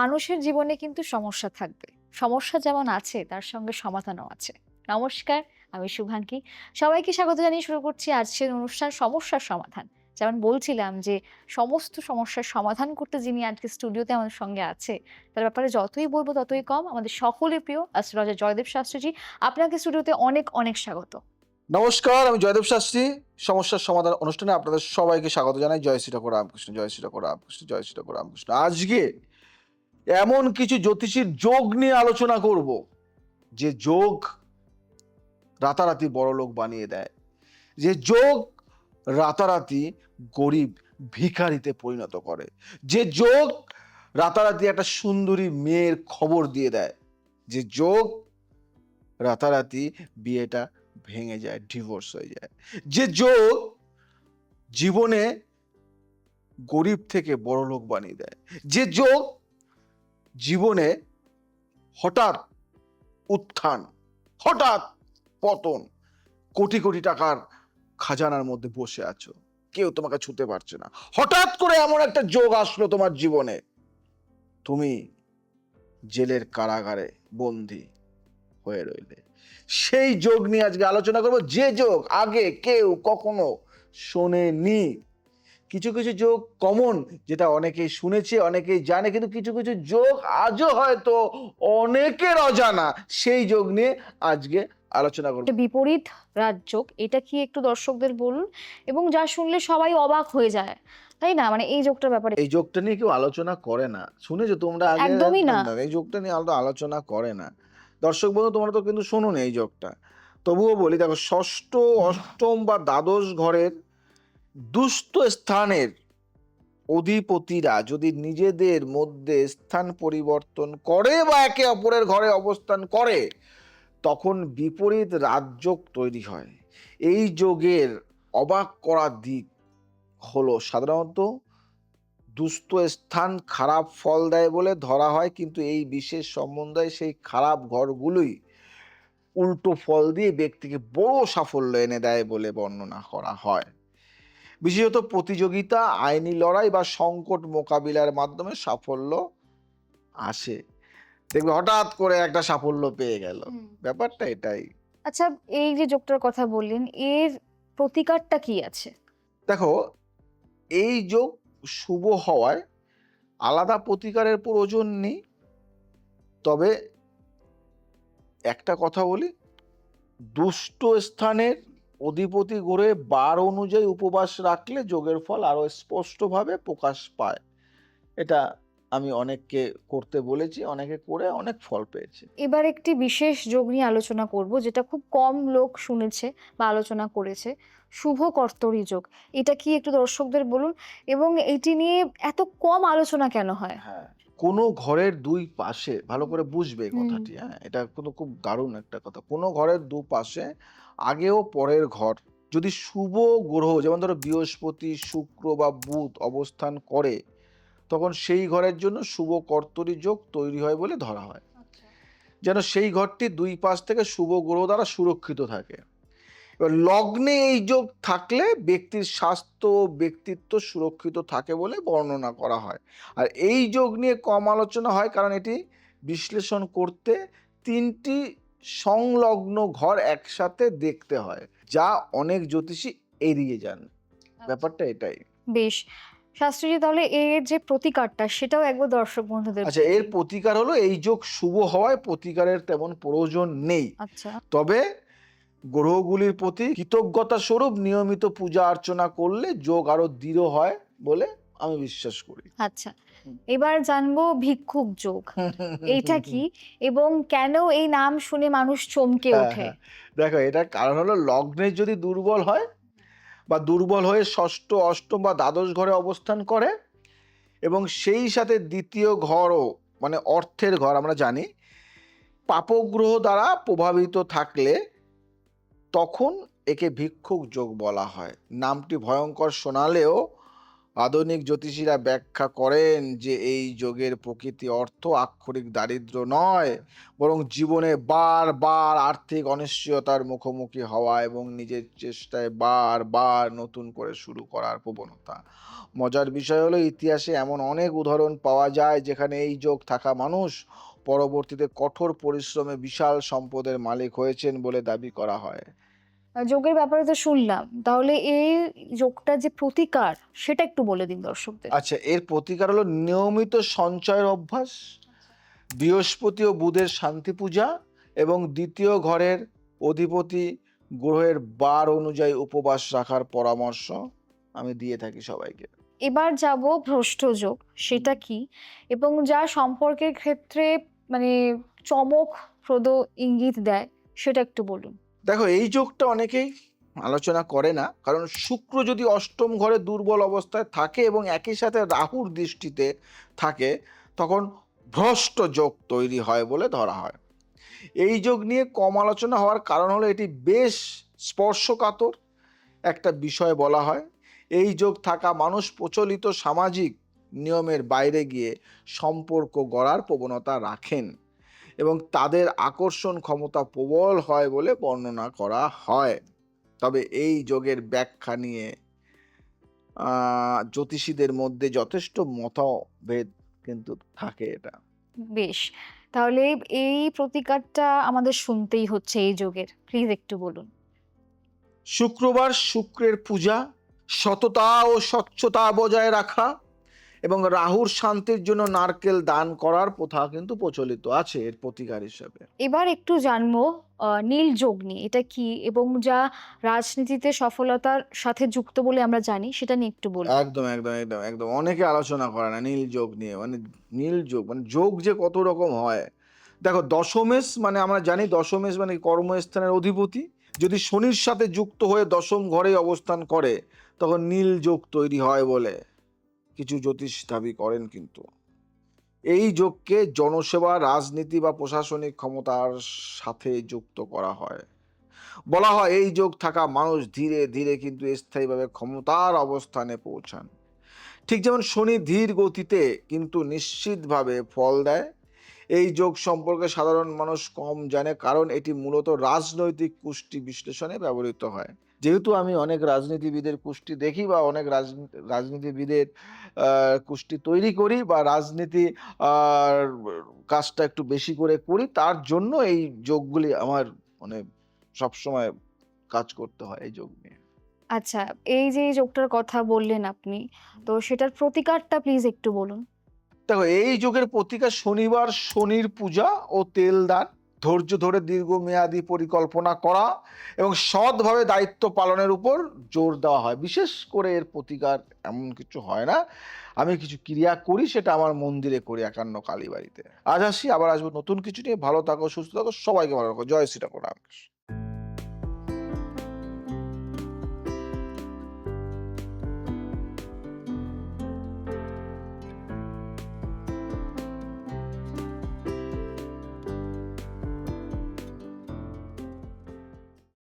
মানুষের জীবনে কিন্তু সমস্যা থাকবে। সমস্যা যেমন আছে তার সঙ্গে সমাধানও আছে। নমস্কার, আমি শুভাঙ্কি। সবাইকে স্বাগত জানিয়ে শুরু করছি আজকের অনুষ্ঠান সমস্যার সমাধান। যেমন বলছিলাম যে সমস্ত সমস্যার সমাধান করতে যিনি আজকে স্টুডিওতে আমাদের সঙ্গে আছে, তার ব্যাপারে যতই বলবো ততই কম। আমাদের সকলের প্রিয় অ্যাস্ট্রোলজার জয়দেব শাস্ত্রীজি, আপনাকে স্টুডিওতে অনেক অনেক স্বাগত। নমস্কার, আমি জয়দেব শাস্ত্রী। সমস্যার সমাধান অনুষ্ঠানে আপনাদের সবাইকে স্বাগত জানাই। জয় শ্রী ঠাকুর রামকৃষ্ণ, জয় শ্রী ঠাকুর রামকৃষ্ণ, জয় শ্রী ঠাকুর রামকৃষ্ণ। আজকে এমন কিছু জ্যোতিষীর যোগ নিয়ে আলোচনা করব, যে যোগ রাতারাতি বড়লোক বানিয়ে দেয়, যে যোগ রাতারাতি গরিব ভিখারিতে পরিণত করে, যে যোগ রাতারাতি একটা সুন্দরী মেয়ের খবর দিয়ে দেয়, যে যোগ রাতারাতি বিয়েটা ভেঙে যায়, ডিভোর্স হয়ে যায়, যে যোগ জীবনে গরিব থেকে বড়লোক বানিয়ে দেয়, যে যোগ জীবনে হঠাৎ উত্থান, হঠাৎ পতন, কোটি কোটি টাকার খাজানার মধ্যে বসে আছো, কেউ তোমাকে ছুতে পারছে না, হঠাৎ করে এমন একটা যোগ আসলো তোমার জীবনে, তুমি জেলের কারাগারে বন্দী হয়ে রইলে। সেই যোগ নিয়ে আজকে আলোচনা করবো, যে যোগ আগে কেউ কখনো শোনেনি। কিছু কিছু যোগ কমন, যেটা অনেকেই শুনেছে, অনেকেই জানে, কিন্তু কিছু কিছু যোগ আজও হয়তো অনেকের অজানা। সেই যোগ নিয়ে আজকে আলোচনা করব। এটা বিপরীত রাজযোগ, এটা কি একটু দর্শকদের বলুন, এবং যা শুনলে সবাই অবাক হয়ে যায়, তাই না? মানে এই যোগটার ব্যাপারে এই যোগটা নিয়ে কেউ আলোচনা করে না, শুনেছো তোমরা আগে? একদমই একদম না। না, এই যোগটা নিয়ে আলোচনা করে না। দর্শক বন্ধু, তোমরা তো কিন্তু শোনোনি এই যোগটা। তবুও বলি, দেখো, ষষ্ঠ, অষ্টম বা দ্বাদশ ঘরের দুস্থ স্থানের অধিপতিরা যদি নিজেদের মধ্যে স্থান পরিবর্তন করে বা একে অপরের ঘরে অবস্থান করে, তখন বিপরীত রাজযোগ তৈরি হয়। এই যোগের অবাক করা দিক হলো, সাধারণত দুস্থ স্থান খারাপ ফল দেয় বলে ধরা হয়, কিন্তু এই বিশেষ সম্বন্ধে সেই খারাপ ঘরগুলোই উল্টো ফল দিয়ে ব্যক্তিকে বড় সাফল্য এনে দেয় বলে বর্ণনা করা হয়। বিশেষত প্রতিযোগিতা, আইনি লড়াই বা সংকট মোকাবিলার মাধ্যমে সাফল্য আসে। দেখবে হঠাৎ করে একটা সাফল্য পেয়ে গেল, ব্যাপারটা এটাই। আচ্ছা, এই যে যোগটার কথা বললেন, এর প্রতিকারটা কি আছে? দেখো, এই যোগ শুভ হওয়ায় আলাদা প্রতিকারের প্রয়োজন নেই। তবে একটা কথা বলি, দুষ্ট স্থানের অধিপতি গ্রহে বার অনুযায়ী উপবাস রাখলে যোগের ফল আরো স্পষ্টভাবে প্রকাশ পায়। এটা আমি অনেককে করতে বলেছি, অনেকে করে অনেক ফল পেয়েছে। এবার একটি বিশেষ যোগ নিয়ে আলোচনা করব, যেটা খুব কম লোক শুনেছে বা আলোচনা করেছে। শুভ কর্তরী যোগ, এটা কি একটু দর্শকদের বলুন, এবং এটি নিয়ে এত কম আলোচনা কেন হয়? হ্যাঁ, কোনো ঘরের দুই পাশে, ভালো করে বুঝবে এই হুম। কথাটি, হ্যাঁ, এটা কিন্তু খুব দারুণ একটা কথা। কোনো ঘরের দুপাশে আগে ও পরের ঘর যদি শুভ গ্রহ, যেমন ধরো বৃহস্পতি, শুক্র বা বুধ অবস্থান করে, তখন সেই ঘরের জন্য শুভ কর্তরী যোগ তৈরি হয় বলে ধরা হয়। যেন সেই ঘরটি দুই পাশ থেকে শুভ গ্রহ দ্বারা সুরক্ষিত থাকে। এবার লগ্নে এই যোগ থাকলে ব্যক্তির স্বাস্থ্য ও ব্যক্তিত্ব সুরক্ষিত থাকে বলে বর্ণনা করা হয়। আর এই যোগ নিয়ে কম আলোচনা হয়, কারণ এটি বিশ্লেষণ করতে তিনটি সংলগ্ন ঘর একসাথে দেখতে হয়, যা অনেক জ্যোতিষী এড়িয়ে যান। ব্যাপারটা এটাই। বেশ। শাস্ত্রীজি, তাহলে এর যে প্রতিকারটা সেটাও একবার দর্শক বন্ধুদের আচ্ছা, বলে এর দিন। প্রতিকার হলো, এই যোগ শুভ হওয়ায় প্রতিকারের তেমন প্রয়োজন নেই। আচ্ছা। তবে গ্রহগুলির প্রতি কৃতজ্ঞতা স্বরূপ নিয়মিত পূজা অর্চনা করলে যোগ আরো দৃঢ় হয় বলে আমি বিশ্বাস করি। আচ্ছা, এবার জানবো ভিক্ষুক যোগ। এইটা কি, এবং কেন এই নাম শুনে মানুষ চমকে হ্যাঁ, ওঠে? হ্যাঁ। দেখো, এটার কারণ হলো, লগ্নের যদি দুর্বল হয় বা দুর্বল হয়ে ষষ্ঠ, অষ্টম বা দ্বাদশ ঘরে অবস্থান করে, এবং সেই সাথে দ্বিতীয় ঘরও, মানে অর্থের ঘর আমরা জানি, পাপগ্রহ দ্বারা প্রভাবিত থাকলে, তখন একে ভিক্ষুক যোগ বলা হয়। নামটি ভয়ঙ্কর শোনালেও আধুনিক জ্যোতিষীরা ব্যাখ্যা করেন যে এই যোগের প্রকৃতি অর্থ আক্ষরিক দারিদ্র্য নয়, বরং জীবনে বারবার আর্থিক অনিশ্চয়তার মুখোমুখি হওয়া এবং নিজের চেষ্টায় বারবার নতুন করে শুরু করার প্রবণতা। মজার বিষয় হলো, ইতিহাসে এমন অনেক উদাহরণ পাওয়া যায় যেখানে এই যোগ থাকা মানুষ পরবর্তীতে কঠোর পরিশ্রমে বিশাল সম্পদের মালিক হয়েছেন বলে দাবি করা হয়। যোগের ব্যাপারে তো শুনলাম, তাহলে এই যোগটা যে প্রতিকার সেটা একটু বলে দিন দর্শকদের। আচ্ছা, এর প্রতিকার হলো নিয়মিত সঞ্চয়ের অভ্যাস, বৃহস্পতি ও বুধের শান্তি পূজা এবং দ্বিতীয় ঘরের অধিপতি গ্রহের বার অনুযায়ী উপবাস রাখার পরামর্শ আমি দিয়ে থাকি সবাইকে। এবার যাব ভ্রষ্ট যোগ, সেটা কি এবং যা সম্পর্কের ক্ষেত্রে মানে চমকপ্রদ ইঙ্গিত দেয় সেটা একটু বলুন। দেখো, এই যোগটা অনেকেই আলোচনা করে না, কারণ শুক্র যদি অষ্টম ঘরে দুর্বল অবস্থায় থাকে এবং একই সাথে রাহুর দৃষ্টিতে থাকে, তখন ভ্রষ্ট যোগ তৈরি হয় বলে ধরা হয়। এই যোগ নিয়ে কম আলোচনা হওয়ার কারণ হলো এটি বেশ স্পর্শকাতর একটা বিষয় বলা হয়। এই যোগ থাকা মানুষ প্রচলিত সামাজিক নিয়মের বাইরে গিয়ে সম্পর্ক গড়ার প্রবণতা রাখেন এবং তাদের আকর্ষণ ক্ষমতা প্রবল হয় বলে বর্ণনা করা হয়। তবে এই যোগের ব্যাখ্যা নিয়ে জ্যোতিষীদের মধ্যে যথেষ্ট মতভেদ কিন্তু থাকে এটা। বেশ, তাহলে এই প্রতিকারটা আমাদের শুনতেই হচ্ছে এই যোগের, প্লিজ একটু বলুন। শুক্রবার শুক্রের পূজা, সততা ও স্বচ্ছতা বজায় রাখা এবং রাহুর শান্তির জন্য নারকেল দান করার প্রথা কিন্তু প্রচলিত আছে এর প্রতিকার হিসাবে। এবার একটু জানবো নীল যোগ নিয়ে, এটা কি এবং যা রাজনীতিতে সফলতার সাথে যুক্ত বলে আমরা জানি, সেটা নিয়ে একটু বলুন। একদম, একদম, একদম, একদম। অনেকে আলোচনা করে না নীল যোগ নিয়ে। মানে নীল যোগ মানে যোগ যে কত রকম হয়। দেখো, দশমেশ মানে আমরা জানি দশমেশ মানে কর্মস্থানের অধিপতি। যদি শনির সাথে যুক্ত হয়ে দশম ঘরে অবস্থান করে, তখন নীল যোগ তৈরি হয় বলে কিছু জ্যোতিষ দাবি করেন কিন্তু। এই যোগকে জনসেবা, রাজনীতি বা প্রশাসনিক ক্ষমতার সাথে যুক্ত করা হয়। বলা হয় এই যোগ থাকা মানুষ ধীরে ধীরে কিন্তু স্থায়ীভাবে ক্ষমতার অবস্থানে পৌঁছান। ঠিক যেমন শনি ধীর গতিতে কিন্তু নিশ্চিতভাবে ফল দেয়। এই যোগ সম্পর্কে সাধারণ মানুষ কম জানে, কারণ এটি মূলত রাজনৈতিক কুষ্টি বিশ্লেষণে ব্যবহৃত হয়। যেহেতু আমি অনেক রাজনীতিবিদের কুষ্টি দেখি বা অনেক রাজনীতিবিদের কুষ্টি তৈরি করি বা রাজনীতি আর কাজটা একটু বেশি করে করি, তার জন্য এই যোগগুলি আমার মানে সবসময় কাজ করতে হয় এই যোগ নিয়ে। আচ্ছা, এই যে এই যোগটার কথা বললেন আপনি, তো সেটার প্রতিকারটা প্লিজ একটু বলুন। দেখো, এই যোগের প্রতিকার শনিবার শনির পূজা ও তেল দান, ধৈর্য ধরে দীর্ঘমেয়াদী পরিকল্পনা করা এবং সৎভাবে দায়িত্ব পালনের উপর জোর দেওয়া হয়। বিশেষ করে এর প্রতিকার এমন কিছু হয় না, আমি কিছু ক্রিয়া করি, সেটা আমার মন্দিরে করি একান্ন কালীবাড়িতে। আজ আসি, আবার আসবো নতুন কিছু নিয়ে। ভালো থাকো, সুস্থ থাকো, সবাইকে ভালো রাখো। জয় শ্রীরাম।